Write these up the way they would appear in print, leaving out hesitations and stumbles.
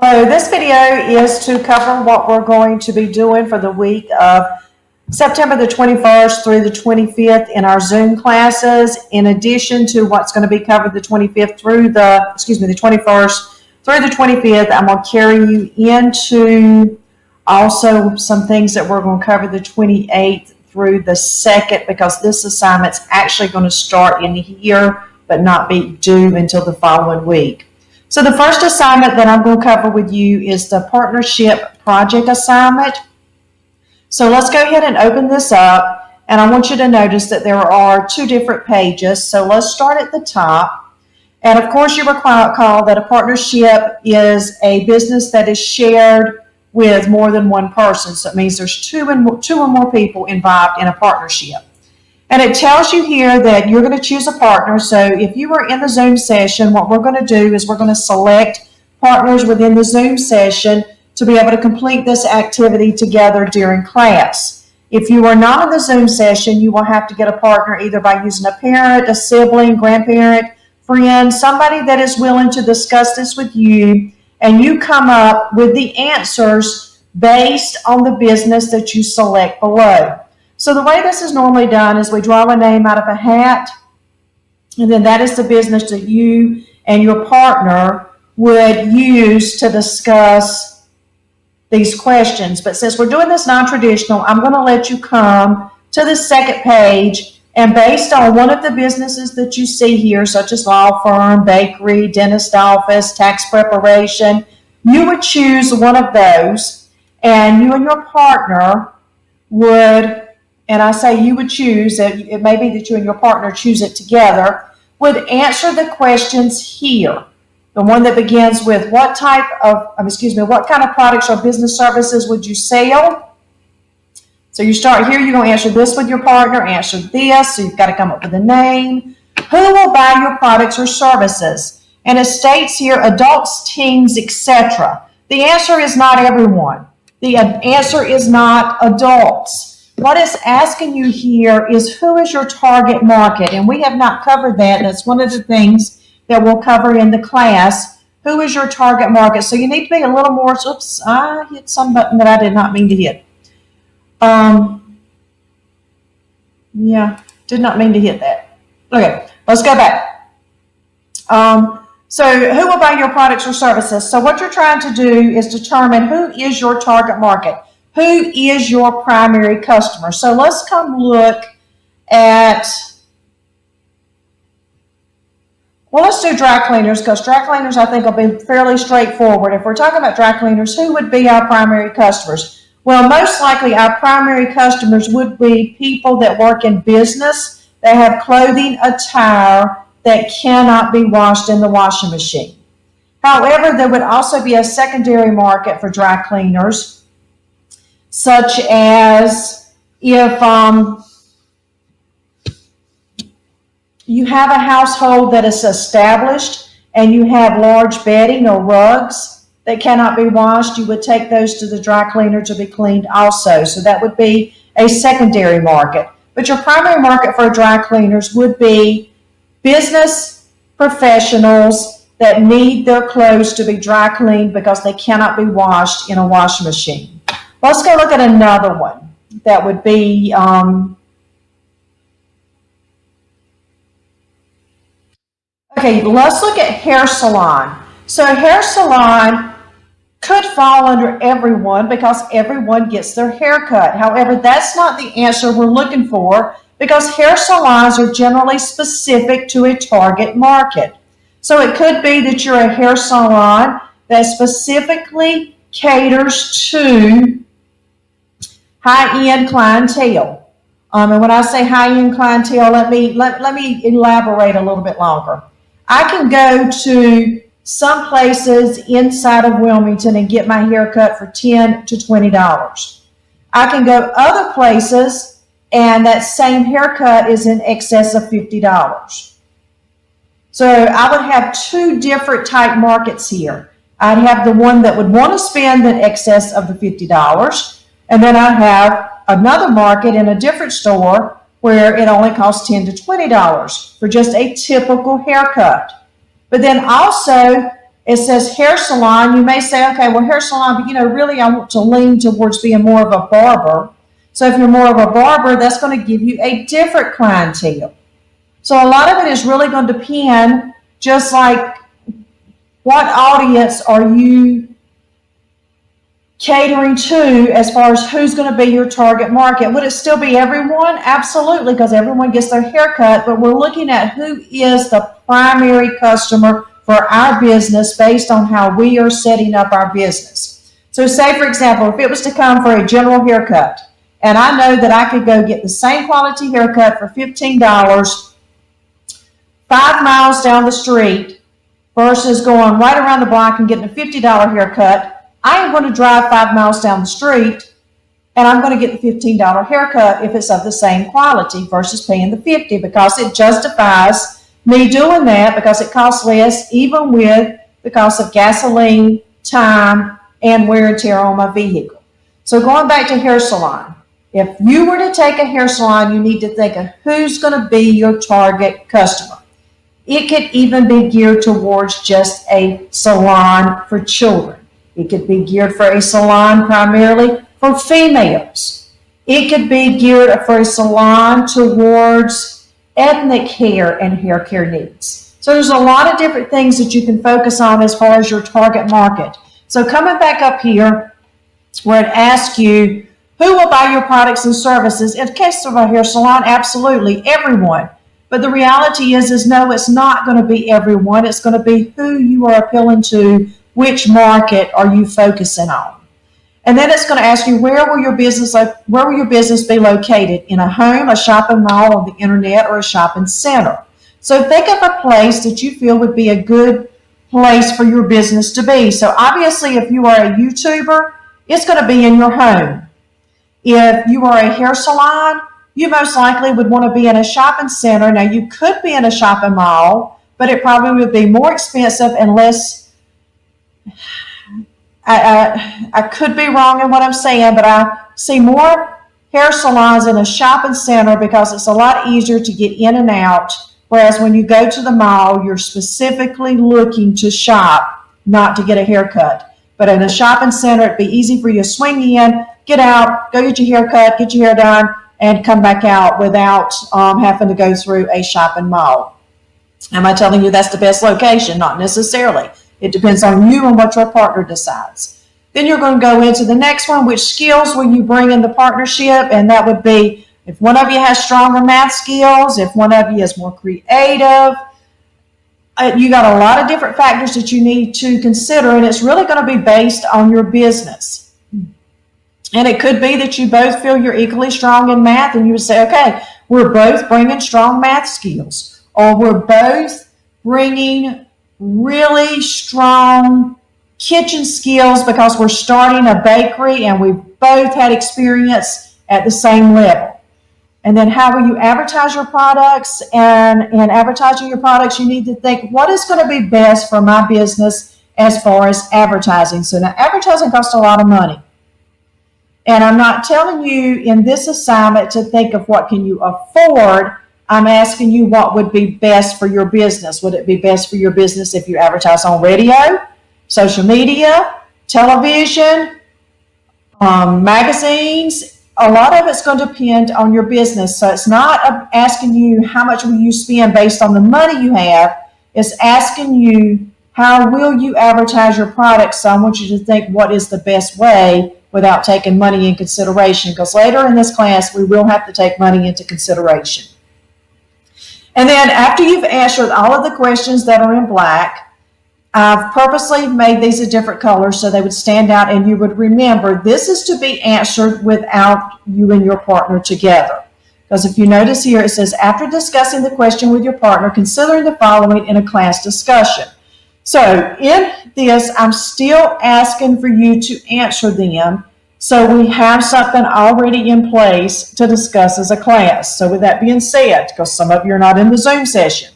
So this video is to cover what we're going to be doing for the week of September the 21st through the 25th in our Zoom classes, in addition to what's going to be covered the 21st through the 21st through the 25th. I'm going to carry you into also some things that we're going to cover the 28th through the 2nd, because this assignment's actually going to start in here but not be due until the following week. So the first assignment that I'm going to cover with you is the partnership project assignment. So let's go ahead and open this up, and I want you to notice that there are two different pages. So let's start at the top. And of course, you recall that a partnership is a business that is shared with more than one person. So it means there's two or more people involved in a partnership. And it tells you here that you're going to choose a partner. So if you were in the Zoom session, what we're going to do is we're going to select partners within the Zoom session to be able to complete this activity together during class. If you are not in the Zoom session, you will have to get a partner either by using a parent, a sibling, grandparent, friend, somebody that is willing to discuss this with you, and you come up with the answers based on the business that you select below. So the way this is normally done is we draw a name out of a hat, and then that is the business that you and your partner would use to discuss these questions. But since we're doing this non-traditional, I'm going to let you come to the second page, and based on one of the businesses that you see here, such as law firm, bakery, dentist office, tax preparation, you would choose one of those, and you and your partner would, and I say you would choose, it may be that you and your partner choose it together, would answer the questions here. The one that begins with what kind of products or business services would you sell? So you start here, you're going to answer this with your partner, answer this, so you've got to come up with a name. Who will buy your products or services? And it states here adults, teens, etc. The answer is not everyone. The answer is not adults. What it's asking you here is who is your target market? And we have not covered that. That's one of the things that we'll cover in the class. Who is your target market? So you need to be a little more, oops, I hit some button that I did not mean to hit. Did not mean to hit that. Okay, let's go back. So who will buy your products or services? So what you're trying to do is determine who is your target market. Who is your primary customer? So let's come look at, well, let's do dry cleaners, because dry cleaners I think will be fairly straightforward. If we're talking about dry cleaners, who would be our primary customers? Well, most likely our primary customers would be people that work in business, that have clothing, attire that cannot be washed in the washing machine. However, there would also be a secondary market for dry cleaners, such as if you have a household that is established and you have large bedding or rugs that cannot be washed, you would take those to the dry cleaner to be cleaned also. So that would be a secondary market. But your primary market for dry cleaners would be business professionals that need their clothes to be dry cleaned because they cannot be washed in a washing machine. Let's go look at another one that would be, okay, let's look at hair salon. So hair salon could fall under everyone because everyone gets their hair cut. However, that's not the answer we're looking for, because hair salons are generally specific to a target market. So it could be that you're a hair salon that specifically caters to high-end clientele. And when I say high-end clientele, let me elaborate a little bit longer. I can go to some places inside of Wilmington and get my hair cut for $10 to $20. I can go other places and that same haircut is in excess of $50. So I would have two different type markets here. I'd have the one that would want to spend in excess of the $50, and then I have another market in a different store where it only costs $10 to $20 for just a typical haircut. But then also it says hair salon. You may say, okay, well, hair salon, but really I want to lean towards being more of a barber. So if you're more of a barber, that's going to give you a different clientele. So a lot of it is really going to depend, just like what audience are you catering to as far as who's going to be your target market. Would it still be everyone? Absolutely, because everyone gets their haircut, but we're looking at who is the primary customer for our business based on how we are setting up our business. So say, for example, if it was to come for a general haircut, and I know that I could go get the same quality haircut for $15 5 miles down the street versus going right around the block and getting a $50 haircut, I am going to drive 5 miles down the street and I'm going to get the $15 haircut if it's of the same quality versus paying the $50, because it justifies me doing that because it costs less, even with the cost of gasoline, time, and wear and tear on my vehicle. So going back to hair salon, if you were to take a hair salon, you need to think of who's going to be your target customer. It could even be geared towards just a salon for children. It could be geared for a salon primarily for females. It could be geared for a salon towards ethnic hair and hair care needs. So there's a lot of different things that you can focus on as far as your target market. So coming back up here where it asks you, who will buy your products and services? In the case of a hair salon, absolutely, everyone. But the reality is no, it's not going to be everyone. It's going to be who you are appealing to, which market are you focusing on. And then it's going to ask you, where will your business be located? In a home, a shopping mall, on the internet, or a shopping center? So think of a place that you feel would be a good place for your business to be. So obviously, if you are a YouTuber, it's going to be in your home. If you are a hair salon, you most likely would want to be in a shopping center. Now, you could be in a shopping mall, but it probably would be more expensive and less. I could be wrong in what I'm saying, but I see more hair salons in a shopping center because it's a lot easier to get in and out. Whereas when you go to the mall, you're specifically looking to shop, not to get a haircut. But in a shopping center, it'd be easy for you to swing in, get out, go get your hair cut, get your hair done, and come back out without having to go through a shopping mall. Am I telling you that's the best location? Not necessarily. It depends on you and what your partner decides. Then you're going to go into the next one, which skills will you bring in the partnership? And that would be if one of you has stronger math skills, if one of you is more creative. You got a lot of different factors that you need to consider, and it's really going to be based on your business. And it could be that you both feel you're equally strong in math, and you would say, okay, we're both bringing strong math skills, or we're both bringing really strong kitchen skills because we're starting a bakery and we've both had experience at the same level. And then how will you advertise your products? And in advertising your products, you need to think, what is going to be best for my business as far as advertising? So now advertising costs a lot of money. And I'm not telling you in this assignment to think of what can you afford. I'm asking you what would be best for your business. Would it be best for your business if you advertise on radio, social media, television, magazines? A lot of it's going to depend on your business. So it's not asking you how much will you spend based on the money you have. It's asking you how will you advertise your products. So I want you to think what is the best way without taking money in consideration, because later in this class we will have to take money into consideration. And then after you've answered all of the questions that are in black, I've purposely made these a different colors so they would stand out and you would remember this is to be answered without you and your partner together. Because if you notice here, it says, after discussing the question with your partner, consider the following in a class discussion. So in this, I'm still asking for you to answer them so we have something already in place to discuss as a class. So with that being said, because some of you are not in the Zoom session,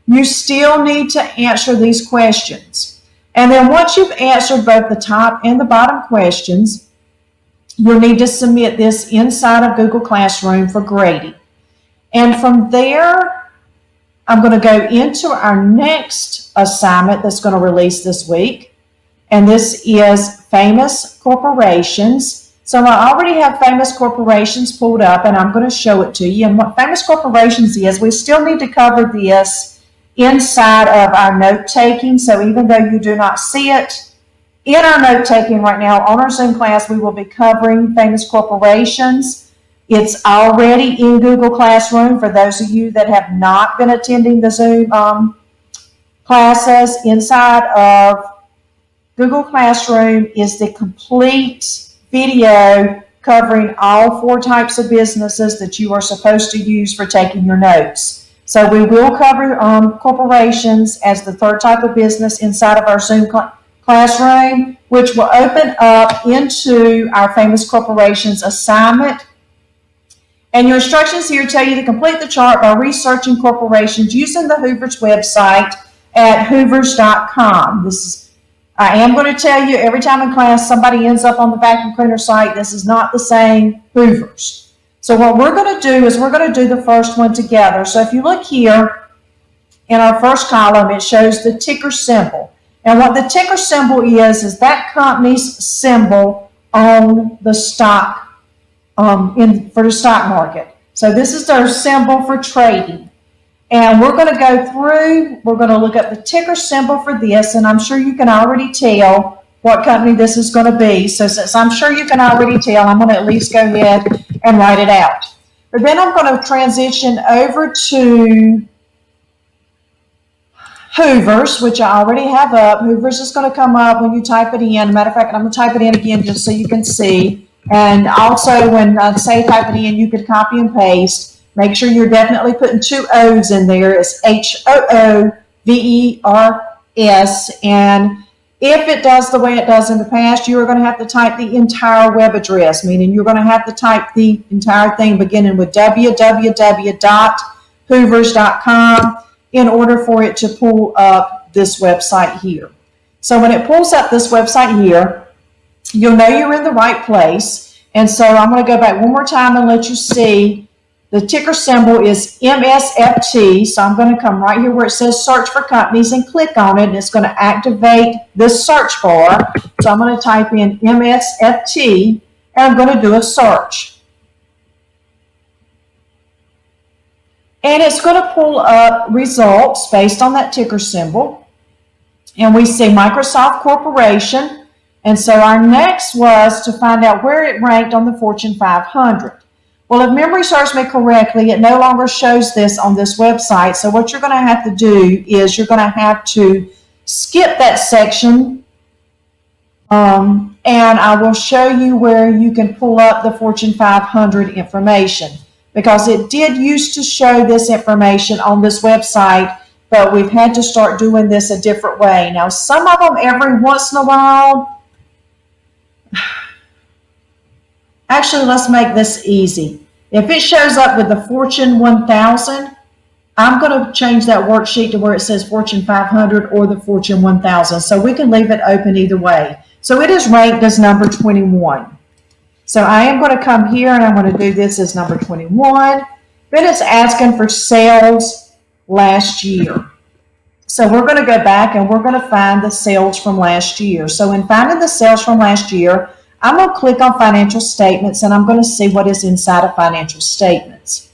you still need to answer these questions. And then once you've answered both the top and the bottom questions, you'll need to submit this inside of Google Classroom for grading. And from there, I'm going to go into our next assignment that's going to release this week. And this is famous corporations. So I already have famous corporations pulled up, and I'm going to show it to you. And what famous corporations is, we still need to cover this inside of our note taking. So even though you do not see it in our note taking right now on our Zoom class, we will be covering famous corporations. It's already in Google Classroom for those of you that have not been attending the Zoom classes. Inside of Google Classroom is the complete video covering all 4 types of businesses that you are supposed to use for taking your notes. So we will cover corporations as the 3rd type of business inside of our Zoom classroom, which will open up into our famous corporations assignment. And your instructions here tell you to complete the chart by researching corporations using the Hoovers website at hoovers.com. I am going to tell you every time in class somebody ends up on the vacuum cleaner site, this is not the same Hoovers. So what we're going to do is we're going to do the first one together. So if you look here in our first column, it shows the ticker symbol. And what the ticker symbol is that company's symbol on the stock for the stock market. So this is their symbol for trading. And we're going to go through, we're going to look up the ticker symbol for this, and I'm sure you can already tell what company this is going to be. So since I'm sure you can already tell, I'm going to at least go ahead and write it out. But then I'm going to transition over to Hoovers, which I already have up. Hoovers is going to come up when you type it in. Matter of fact, I'm going to type it in again just so you can see. And also when I say type it in, you can copy and paste. Make sure you're definitely putting 2 O's in there. It's Hoovers. And if it does the way it does in the past, you are going to have to type the entire web address, meaning you're going to have to type the entire thing beginning with www.hoovers.com in order for it to pull up this website here. So when it pulls up this website here, you'll know you're in the right place. And so I'm going to go back one more time and let you see the ticker symbol is MSFT. So I'm going to come right here where it says search for companies and click on it, and it's going to activate this search bar. So I'm going to type in MSFT, and I'm going to do a search. And it's going to pull up results based on that ticker symbol. And we see Microsoft Corporation. And so our next was to find out where it ranked on the Fortune 500. Well, if memory serves me correctly, it no longer shows this on this website. So what you're going to have to do is you're going to have to skip that section. And I will show you where you can pull up the Fortune 500 information, because it did used to show this information on this website, but we've had to start doing this a different way. Now, some of them every once in a while, actually, let's make this easy. If it shows up with the Fortune 1000, I'm going to change that worksheet to where it says Fortune 500 or the Fortune 1000. So we can leave it open either way. So it is ranked as number 21. So I am going to come here and I'm going to do this as number 21. Then it's asking for sales last year. So we're going to go back and we're going to find the sales from last year. So in finding the sales from last year, I'm going to click on financial statements and I'm going to see what is inside of financial statements.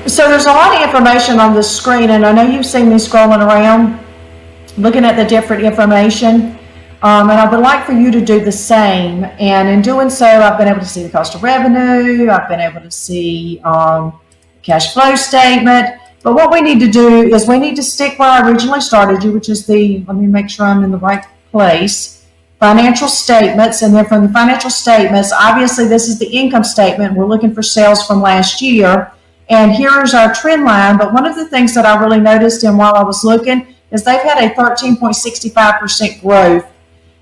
So there's a lot of information on this screen, and I know you've seen me scrolling around looking at the different information, and I would like for you to do the same. And in doing so, I've been able to see the cost of revenue, I've been able to see cash flow statement. But what we need to do is we need to stick where I originally started you, which is let me make sure I'm in the right place, financial statements. And then from the financial statements, obviously this is the income statement. We're looking for sales from last year. And here's our trend line. But one of the things that I really noticed in while I was looking is they've had a 13.65% growth.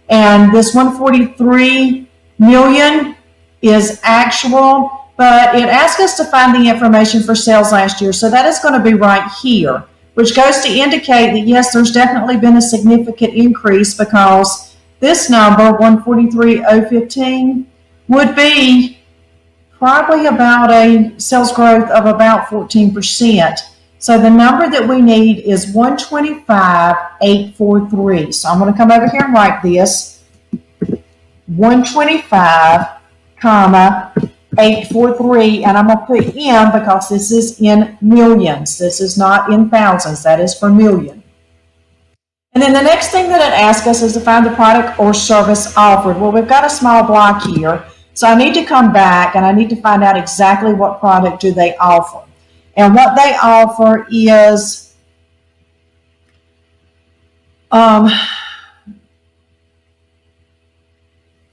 And this 143 million is actual, but it asks us to find the information for sales last year. So that is going to be right here, which goes to indicate that yes, there's definitely been a significant increase, because this number, 143,015, would be probably about a sales growth of about 14%. So the number that we need is 125,843. So I'm going to come over here and write this, 125,843, and I'm going to put in because this is in millions. This is not in thousands. That is for million. And then the next thing that it asks us is to find the product or service offered. Well, we've got a small block here, so I need to come back and I need to find out exactly what product do they offer. And what they offer is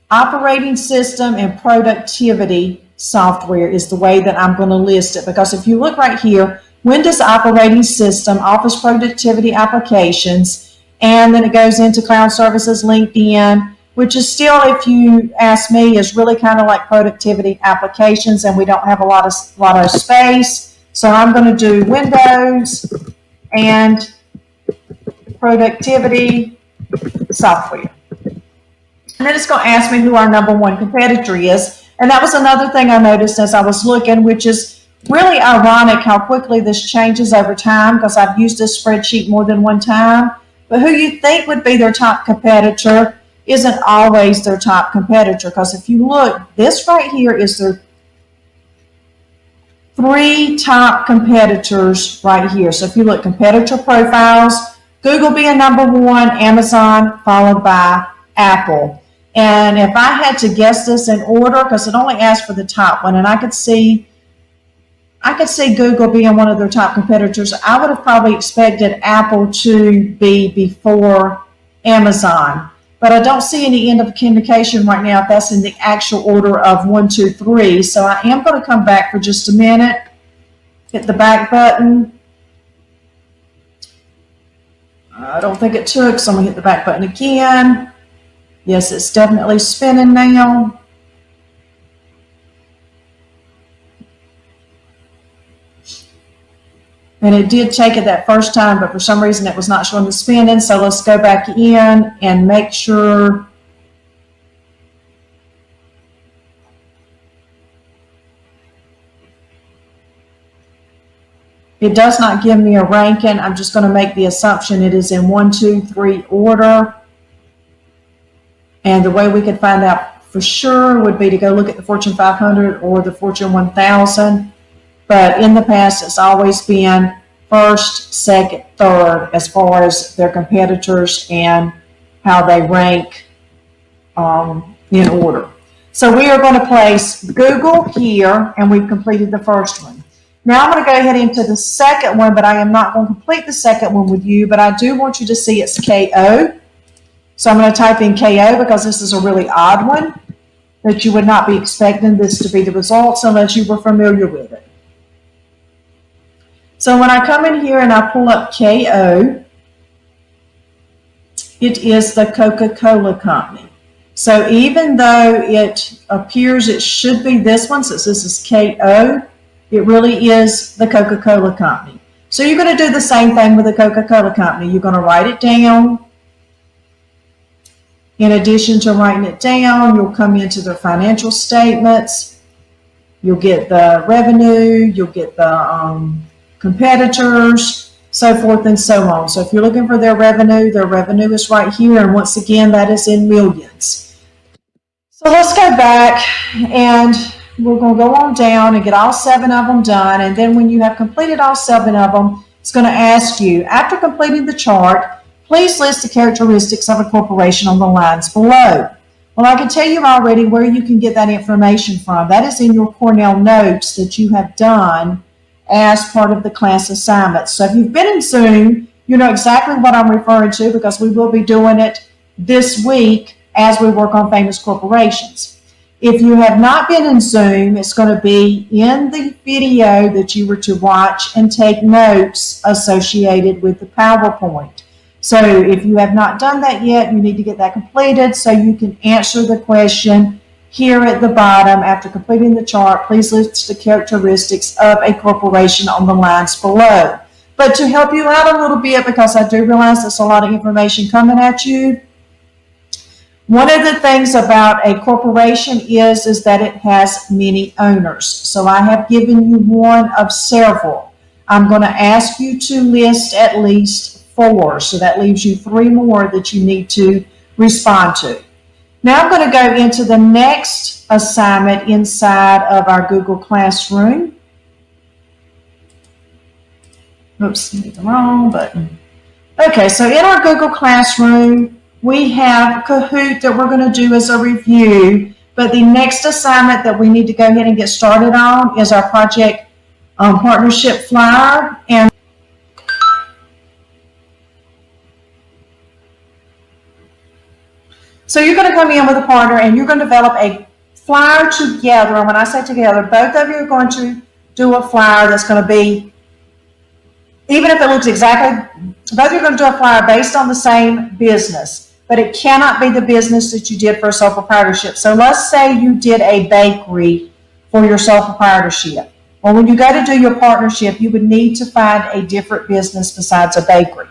operating system and productivity software is the way that I'm going to list it. Because if you look right here, Windows operating system, Office productivity applications, and then it goes into cloud services, LinkedIn, which is still, if you ask me, is really kind of like productivity applications, and we don't have a lot of space. So I'm going to do Windows and productivity software. And then it's going to ask me who our number one competitor is. And that was another thing I noticed as I was looking, which is really ironic how quickly this changes over time, because I've used this spreadsheet more than one time. But who you think would be their top competitor isn't always their top competitor, because if you look, this right here is their 3 top competitors right here. So if you look, competitor profiles, Google being number 1, Amazon followed by Apple. And if I had to guess this in order, because it only asked for the top one, and I could see Google being one of their top competitors, I would have probably expected Apple to be before Amazon. But I don't see any indication right now if that's in the actual order of 1, 2, 3. So I am going to come back for just a minute, hit the back button. I don't think it took, so I'm going to hit the back button again. Yes, it's definitely spinning now. And it did take it that first time, but for some reason it was not showing the spinning. So let's go back in and make sure. It does not give me a ranking. I'm just going to make the assumption it is in 1, 2, 3 order. And the way we could find out for sure would be to go look at the Fortune 500 or the Fortune 1000. But in the past, it's always been first, second, third as far as their competitors and how they rank in order. So we are going to place Google here, and we've completed the first one. Now I'm going to go ahead into the second one, but I am not going to complete the second one with you, but I do want you to see it's KO. So I'm going to type in KO because this is a really odd one that you would not be expecting this to be the results unless you were familiar with it. So when I come in here and I pull up KO, it is the Coca-Cola Company. So even though it appears it should be this one, since this is KO, it really is the Coca-Cola Company. So you're going to do the same thing with the Coca-Cola Company. You're going to write it down. In addition to writing it down, you'll come into their financial statements. You'll get the revenue. You'll get the competitors, so forth and so on. So if you're looking for their revenue is right here. And once again, that is in millions. So let's go back and we're going to go on down and get all 7 of them done. And then when you have completed all 7 of them, it's going to ask you, after completing the chart, please list the characteristics of a corporation on the lines below. Well, I can tell you already where you can get that information from. That is in your Cornell notes that you have done as part of the class assignment. So if you've been in Zoom, you know exactly what I'm referring to because we will be doing it this week as we work on famous corporations. If you have not been in Zoom, it's going to be in the video that you were to watch and take notes associated with the PowerPoint. So if you have not done that yet, you need to get that completed so you can answer the question here at the bottom. After completing the chart, please list the characteristics of a corporation on the lines below. But to help you out a little bit, because I do realize there's a lot of information coming at you, one of the things about a corporation is that it has many owners. So I have given you one of several. I'm going to ask you to list at least 4. So that leaves you 3 more that you need to respond to. Now I'm going to go into the next assignment inside of our Google Classroom. Oops, hit the wrong button. Okay, so in our Google Classroom, we have Kahoot that we're going to do as a review, but the next assignment that we need to go ahead and get started on is our project partnership flyer. And so you're going to come in with a partner and you're going to develop a flyer together. And when I say together, both of you are going to do a flyer that's going to be, even if it looks exactly, both of you are going to do a flyer based on the same business. But it cannot be the business that you did for a sole proprietorship. So let's say you did a bakery for your sole proprietorship. Well, when you go to do your partnership, you would need to find a different business besides a bakery.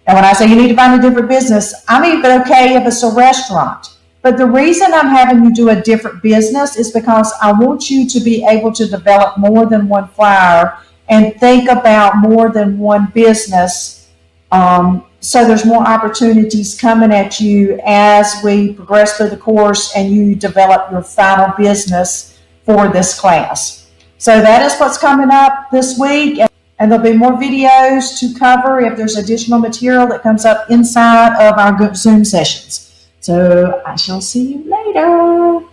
And when I say you need to find a different business, I'm even okay if it's a restaurant. But the reason I'm having you do a different business is because I want you to be able to develop more than one flyer and think about more than one business. So there's more opportunities coming at you as we progress through the course and you develop your final business for this class. So that is what's coming up this week, and there'll be more videos to cover if there's additional material that comes up inside of our Zoom sessions. So I shall see you later.